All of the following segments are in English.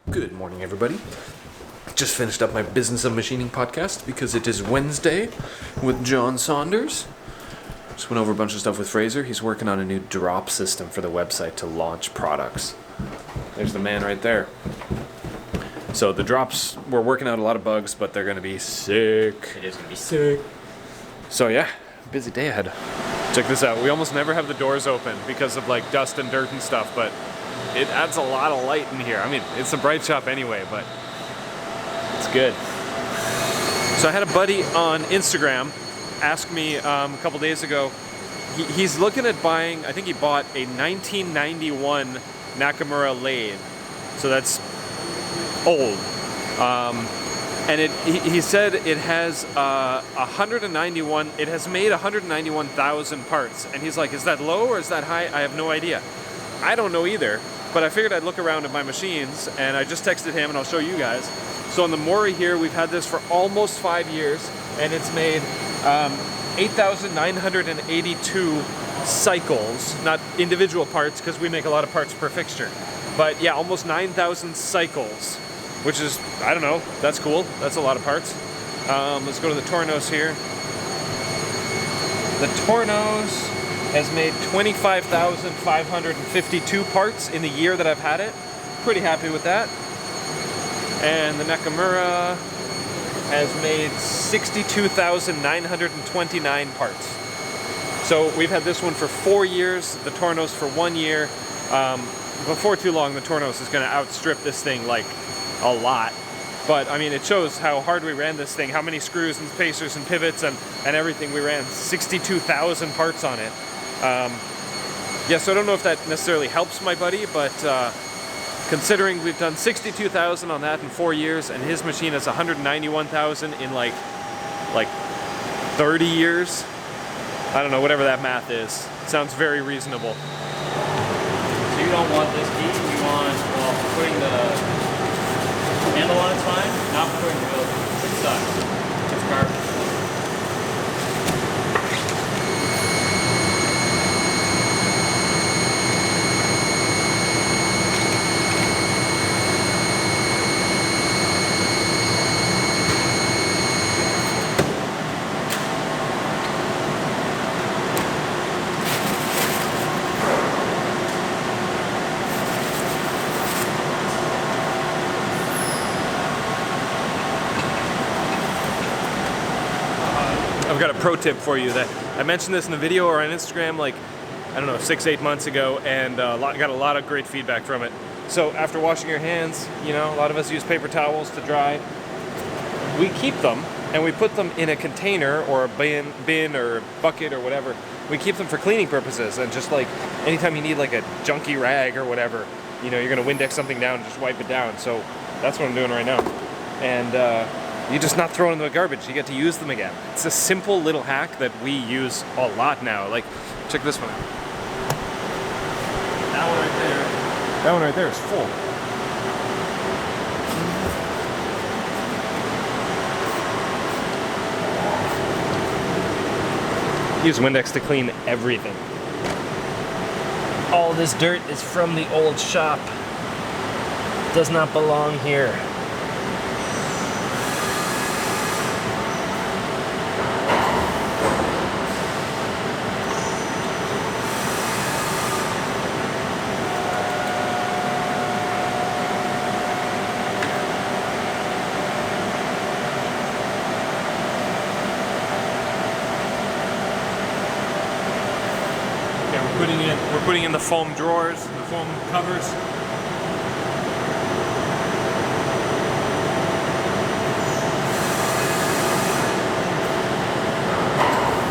Good morning, everybody. Just finished up my Business of Machining podcast because it is Wednesday with John Saunders. Just went over a bunch of stuff with Fraser. He's working on a new drop system for the website to launch products. There's the man right there. So the drops, we're working out a lot of bugs, but they're going to be sick. It is going to be sick. So yeah, busy day ahead. Check this out. We almost never have the doors open because of like dust and dirt and stuff, but it adds a lot of light in here. I mean, it's a bright shop anyway, but it's good. So I had a buddy on Instagram ask me a couple days ago, he's looking at buying, I think he bought a 1991 Nakamura lathe. So that's old. And he said it has 191, it has made 191,000 parts. And he's like, is that low or is that high? I have no idea. I don't know either, but I figured I'd look around at my machines, and I just texted him and I'll show you guys. So on the Mori here, we've had this for almost 5 years, and it's made 8,982 cycles, not individual parts, because we make a lot of parts per fixture. But yeah, almost 9,000 cycles, which is, I don't know, that's cool. That's a lot of parts. Let's go to the Tornos here. The Tornos has made 25,552 parts in the year that I've had it. Pretty happy with that. And the Nakamura has made 62,929 parts. So we've had this one for 4 years, the Tornos for 1 year. Before too long, the Tornos is going to outstrip this thing like a lot. But I mean, it shows how hard we ran this thing, how many screws and spacers and pivots and everything. We ran 62,000 parts on it. Yeah, so I don't know if that necessarily helps my buddy, but considering we've done 62,000 on that in 4 years, and his machine has 191,000 in like 30 years, I don't know, whatever that math is. It sounds very reasonable. So you don't want this key, you want, well, putting the handle on it's fine, not putting the wheel, it sucks. It's garbage. I've got a pro tip for you. That I mentioned this in a video or on Instagram like, I don't know, 6-8 months ago, and got a lot of great feedback from it. So after washing your hands, you know, a lot of us use paper towels to dry. We keep them and we put them in a container or a bin or bucket or whatever. We keep them for cleaning purposes, and just like anytime you need like a junky rag or whatever, you know, you're gonna Windex something down and just wipe it down. So that's what I'm doing right now. And you just not throw them in the garbage. You get to use them again. It's a simple little hack that we use a lot now. Like, check this one out. That one right there. That one right there is full. Use Windex to clean everything. All this dirt is from the old shop. Does not belong here. We're putting in the foam drawers, the foam covers.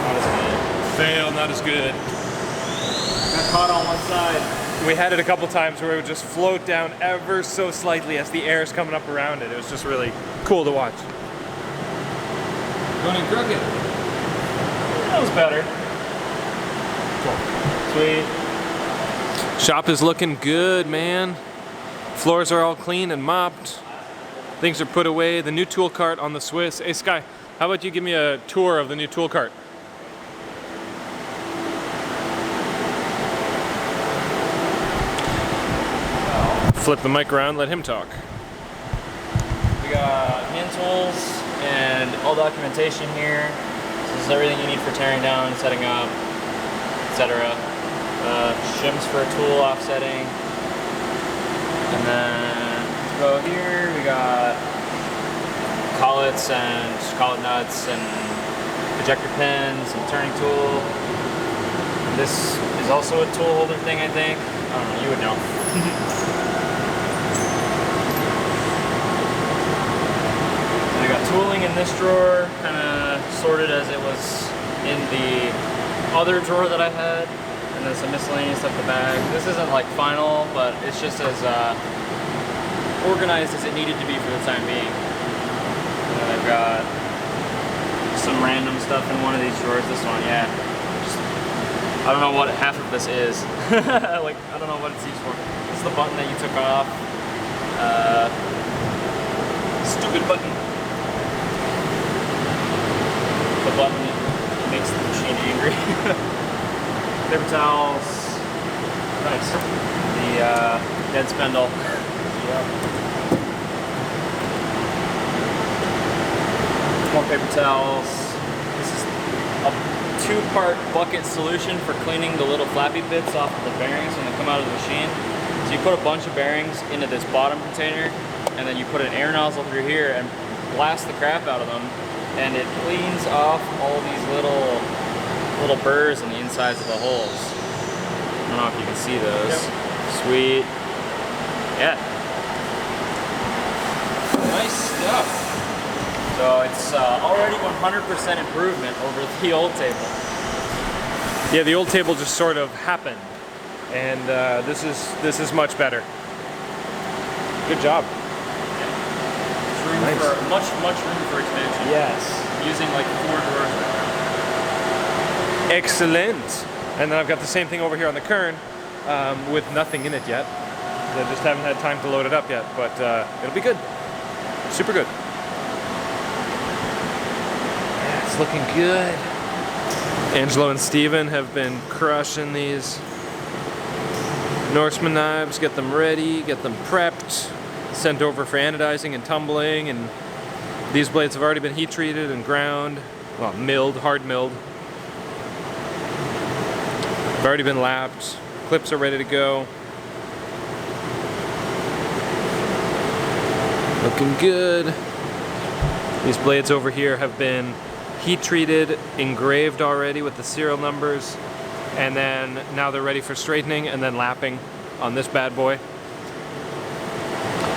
Not as good. Fail, not as good. Got caught on one side. We had it a couple times where it would just float down ever so slightly as the air is coming up around it. It was just really cool to watch. Going in crooked. That was better. Sweet. Shop is looking good, man. Floors are all clean and mopped. Things are put away. The new tool cart on the Swiss. Hey Sky, how about you give me a tour of the new tool cart? Flip the mic around, let him talk. got hand tools and all documentation here. This is everything you need for tearing down, setting up, etc. Shims for tool offsetting. And then let's go here, we got collets and collet nuts and ejector pins and turning tool. And this is also a tool holder thing, I think. I don't know, you would know. We got tooling in this drawer, kind of sorted as it was in the other drawer that I had. And then some miscellaneous stuff in the bag. This isn't like final, but it's just as organized as it needed to be for the time being. And then I've got some random stuff in one of these drawers. This one, yeah. Just, I don't know what half of this is. Like, I don't know what it's used for. This is the button that you took off. Stupid button. The button that makes the machine angry. Paper towels. Nice. The dead spindle. Yep. More paper towels. This is a two-part bucket solution for cleaning the little flappy bits off of the bearings when they come out of the machine. So you put a bunch of bearings into this bottom container, and then you put an air nozzle through here and blast the crap out of them, and it cleans off all these little burrs on the insides of the holes. I don't know if you can see those. Yep. Sweet. Yeah. Nice stuff. So it's already 100% improvement over the old table. Yeah, the old table just sort of happened, and this is much better. Good job. Yeah. Room Nice. for much room for expansion. Yes. Using like 4 drawers right now. Excellent. And then I've got the same thing over here on the Kern with nothing in it yet. I just haven't had time to load it up yet, but it'll be good. Super good. Yeah, it's looking good. Angelo and Steven have been crushing these Norseman knives, get them ready, get them prepped, sent over for anodizing and tumbling, and these blades have already been heat treated and ground, well, milled, hard milled. They've already been lapped, clips are ready to go. Looking good. These blades over here have been heat treated, engraved already with the serial numbers, and then now they're ready for straightening and then lapping on this bad boy.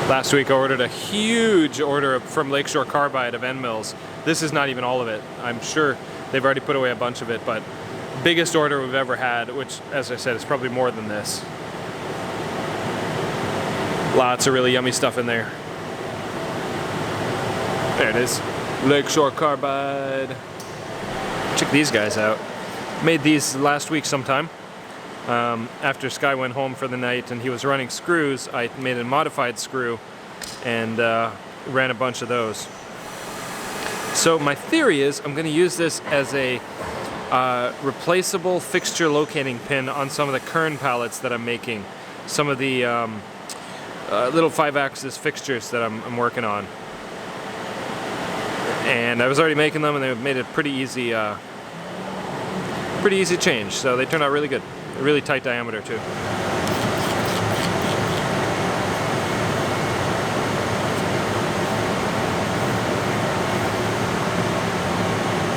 Last week I ordered a huge order from Lakeshore Carbide of end mills. This is not even all of it. I'm sure they've already put away a bunch of it, but biggest order we've ever had, which, as I said, is probably more than this. Lots of really yummy stuff in there. There it is. Lakeshore Carbide. Check these guys out. Made these last week sometime. After Sky went home for the night and he was running screws, I made a modified screw and ran a bunch of those. So my theory is I'm going to use this as a replaceable fixture locating pin on some of the Kern pallets that I'm making. Some of the little 5-axis fixtures that I'm working on. And I was already making them, and they made a pretty easy change. So they turned out really good. A really tight diameter too.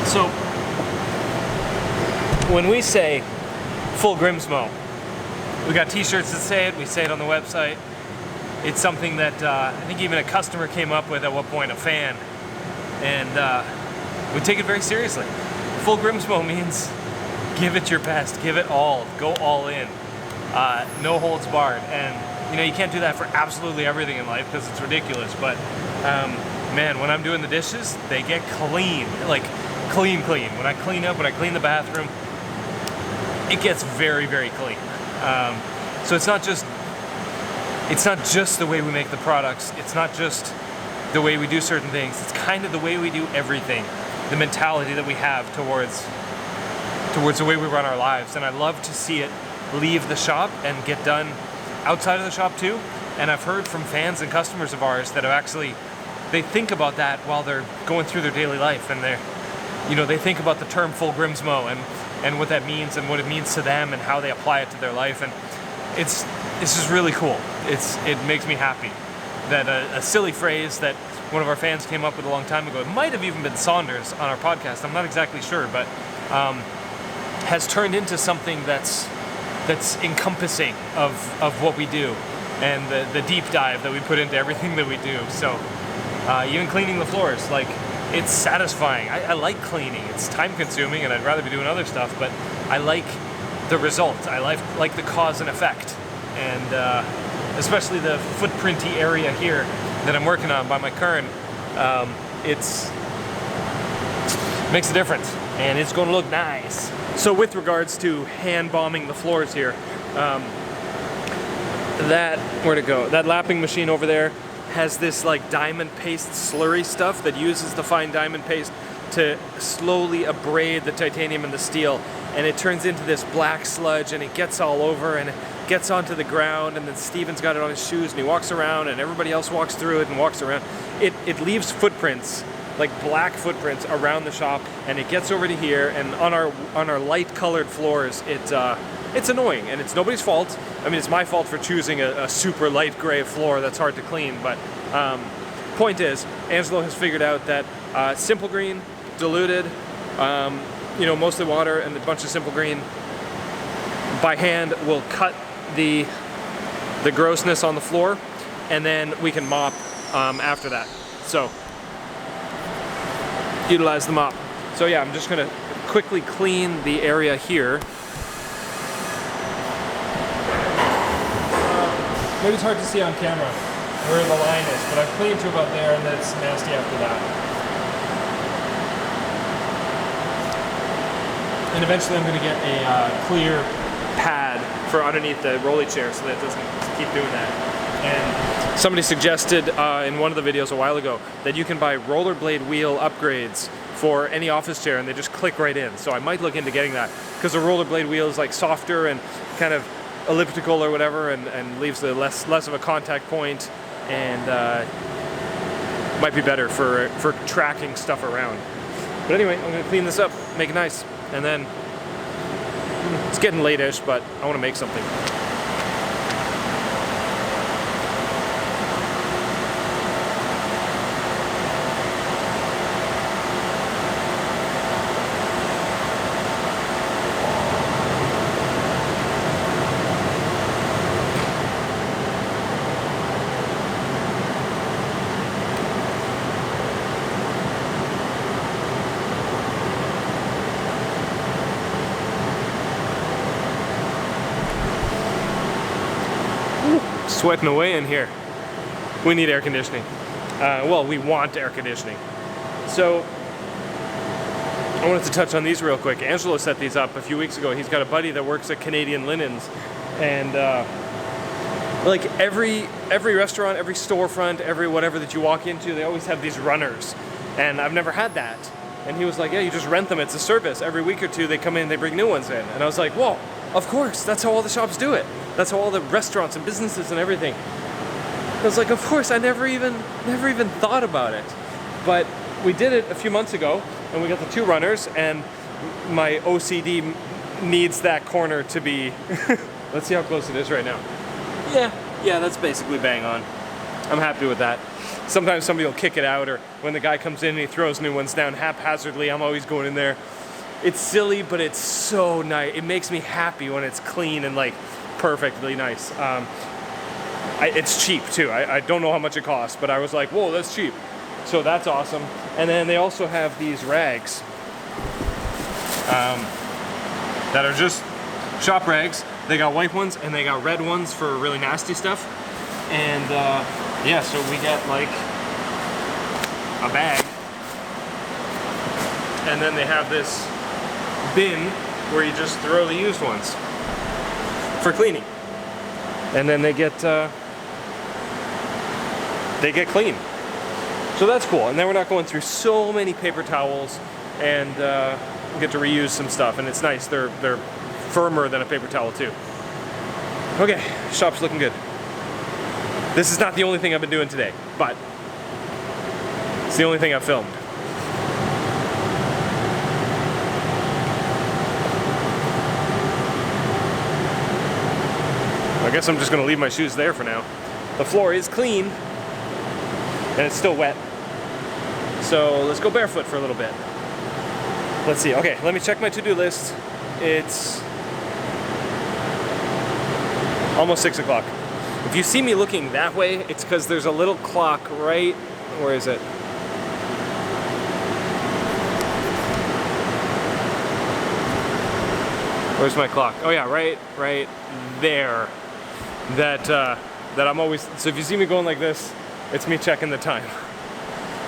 So when we say full Grimmsmo, we got t-shirts that say it, we say it on the website. It's something that I think even a customer came up with at one point, a fan. And we take it very seriously. Full Grimmsmo means give it your best, give it all, go all in. No holds barred. And you know, you can't do that for absolutely everything in life because it's ridiculous, but man, when I'm doing the dishes, they get clean, like clean. When I clean up, when I clean the bathroom, it gets very, very clean. So it's not just the way we make the products, it's not just the way we do certain things, it's kind of the way we do everything, the mentality that we have towards the way we run our lives. And I love to see it leave the shop and get done outside of the shop too. And I've heard from fans and customers of ours that have actually they think about that while they're going through their daily life, and they think about the term full Grimsmo and what that means and what it means to them and how they apply it to their life. And it's just really cool. It makes me happy that a silly phrase that one of our fans came up with a long time ago, it might have even been Saunders on our podcast, I'm not exactly sure, but has turned into something that's encompassing of what we do and the deep dive that we put into everything that we do. So even cleaning the floors, like, it's satisfying. I like cleaning. It's time consuming and I'd rather be doing other stuff, but I like the result. I like the cause and effect. And especially the footprinty area here that I'm working on by my kern, it's makes a difference and it's going to look nice. So with regards to hand bombing the floors here, where'd it go? That lapping machine over there has this like diamond paste slurry stuff that uses the fine diamond paste to slowly abrade the titanium and the steel, and it turns into this black sludge and it gets all over and it gets onto the ground, and then Steven's got it on his shoes and he walks around and everybody else walks through it and walks around. It leaves footprints, like black footprints around the shop, and it gets over to here, and on our light colored floors it's annoying, and it's nobody's fault. I mean, it's my fault for choosing a super light gray floor that's hard to clean, but point is, Angelo has figured out that simple green, diluted, mostly water and a bunch of simple green by hand will cut the grossness on the floor, and then we can mop after that. So utilize the mop. So yeah, I'm just gonna quickly clean the area here. Maybe it's hard to see on camera where the line is, but I've cleaned to about there, and then it's nasty after that. And eventually I'm going to get a clear pad for underneath the rolly chair so that it doesn't keep doing that. And somebody suggested in one of the videos a while ago that you can buy rollerblade wheel upgrades for any office chair and they just click right in. So I might look into getting that, because the rollerblade wheel is like softer and kind of elliptical or whatever, and leaves the less of a contact point, and might be better for tracking stuff around. But anyway, I'm gonna clean this up, make it nice, and then it's getting late-ish, but I want to make something. Sweating away in here. We need air conditioning. Well, we want air conditioning. So I wanted to touch on these real quick. Angelo set these up a few weeks ago. He's got a buddy that works at Canadian Linens, and like every restaurant, every storefront, every whatever that you walk into, they always have these runners, and I've never had that. And he was like, yeah, you just rent them. It's a service. Every week or two they come in, they bring new ones in. And I was like, whoa, of course, that's how all the shops do it. That's how all the restaurants and businesses and everything. I was like, of course, I never even thought about it. But we did it a few months ago, and we got the two runners, and my OCD needs that corner to be, let's see how close it is right now. Yeah, that's basically bang on. I'm happy with that. Sometimes somebody will kick it out, or when the guy comes in and he throws new ones down haphazardly, I'm always going in there. It's silly, but it's so nice. It makes me happy when it's clean and like perfectly nice. It's cheap too. I don't know how much it costs, but I was like, whoa, that's cheap. So that's awesome. And then they also have these rags that are just shop rags. They got white ones and they got red ones for really nasty stuff. And yeah, so we get like a bag, and then they have this bin where you just throw the used ones for cleaning, and then they get clean. So that's cool. And then we're not going through so many paper towels, and we get to reuse some stuff, and it's nice. They're firmer than a paper towel too. Okay, shop's looking good. This is not the only thing I've been doing today, but It's the only thing I've filmed. I guess I'm just gonna leave my shoes there for now. The floor is clean, and it's still wet. So let's go barefoot for a little bit. Let's see, okay, let me check my to-do list. It's almost 6 o'clock. If you see me looking that way, it's because there's a little clock right, where is it? Where's my clock? Oh yeah, right there. That I'm always, so if you see me going like this, it's me checking the time.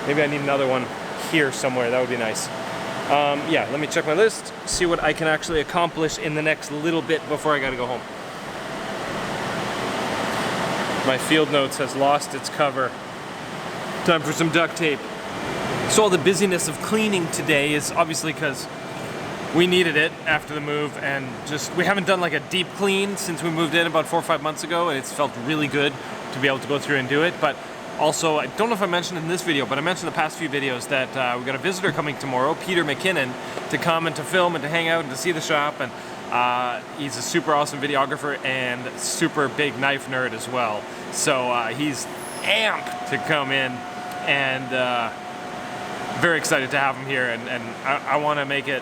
Maybe I need another one here somewhere, that would be nice. Yeah, let me check my list, see what I can actually accomplish in the next little bit before I gotta go home. My field notes has lost its cover. Time for some duct tape. So all the busyness of cleaning today is obviously because we needed it after the move, and just, we haven't done like a deep clean since we moved in about 4 or 5 months ago, and it's felt really good to be able to go through and do it. But also, I don't know if I mentioned in this video, but I mentioned in the past few videos that we got a visitor coming tomorrow, Peter McKinnon, to come and to film and to hang out and to see the shop. And he's a super awesome videographer and super big knife nerd as well. So he's amped to come in, and very excited to have him here. And I want to make it,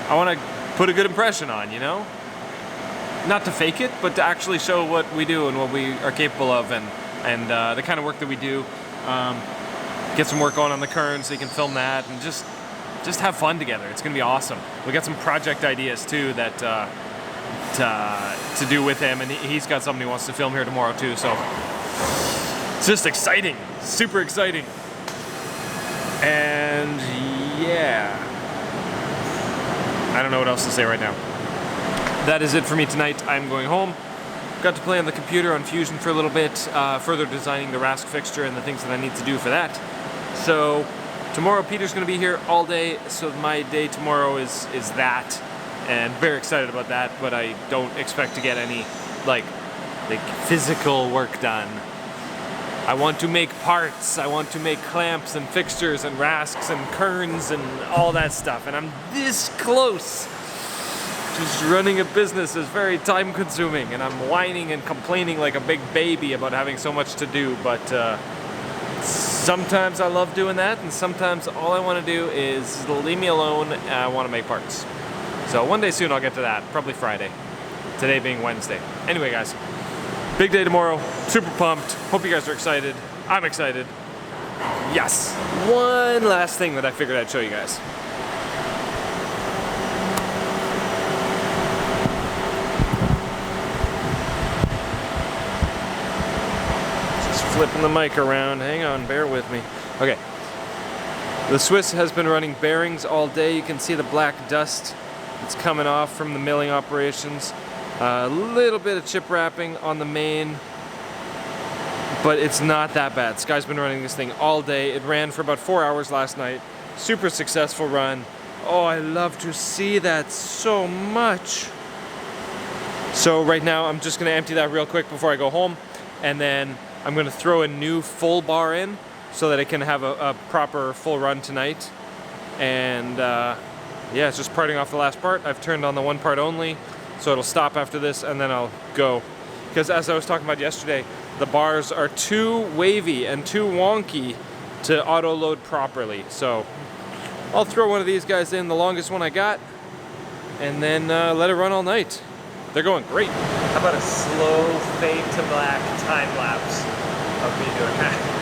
I want to put a good impression on, you know? Not to fake it, but to actually show what we do and what we are capable of, and the kind of work that we do. Get some work on the Kern so you can film that, and just have fun together. It's gonna be awesome. We got some project ideas too that to do with him, and he's got something he wants to film here tomorrow too. So it's just exciting, super exciting. And yeah, I don't know what else to say right now. That is it for me tonight. I'm going home. Got to play on the computer on Fusion for a little bit, further designing the Rask fixture and the things that I need to do for that. So tomorrow Peter's going to be here all day, so my day tomorrow is that, and very excited about that. But I don't expect to get any like physical work done. I want to make parts. I want to make clamps and fixtures and rasks and kerns and all that stuff, and I'm this close. Just running a business is very time consuming, and I'm whining and complaining like a big baby about having so much to do, but sometimes I love doing that, and sometimes all I want to do is leave me alone and I want to make parts. So one day soon I'll get to that, probably Friday. Today being Wednesday. Anyway guys, big day tomorrow, super pumped. Hope you guys are excited. I'm excited. Yes! One last thing that I figured I'd show you guys. Flipping the mic around, hang on, bear with me. Okay, the Swiss has been running bearings all day. You can see the black dust that's coming off from the milling operations. A little bit of chip wrapping on the main, but it's not that bad. Sky's been running this thing all day. It ran for about 4 hours last night. Super successful run. Oh, I love to see that so much. So right now I'm just gonna empty that real quick before I go home, and then I'm going to throw a new full bar in so that it can have a proper full run tonight. And yeah, it's just parting off the last part. I've turned on the one part only, so it'll stop after this, and then I'll go. Because as I was talking about yesterday, the bars are too wavy and too wonky to auto load properly. So I'll throw one of these guys in, the longest one I got, and then let it run all night. They're going great. How about a slow fade to black time lapse of me doing that?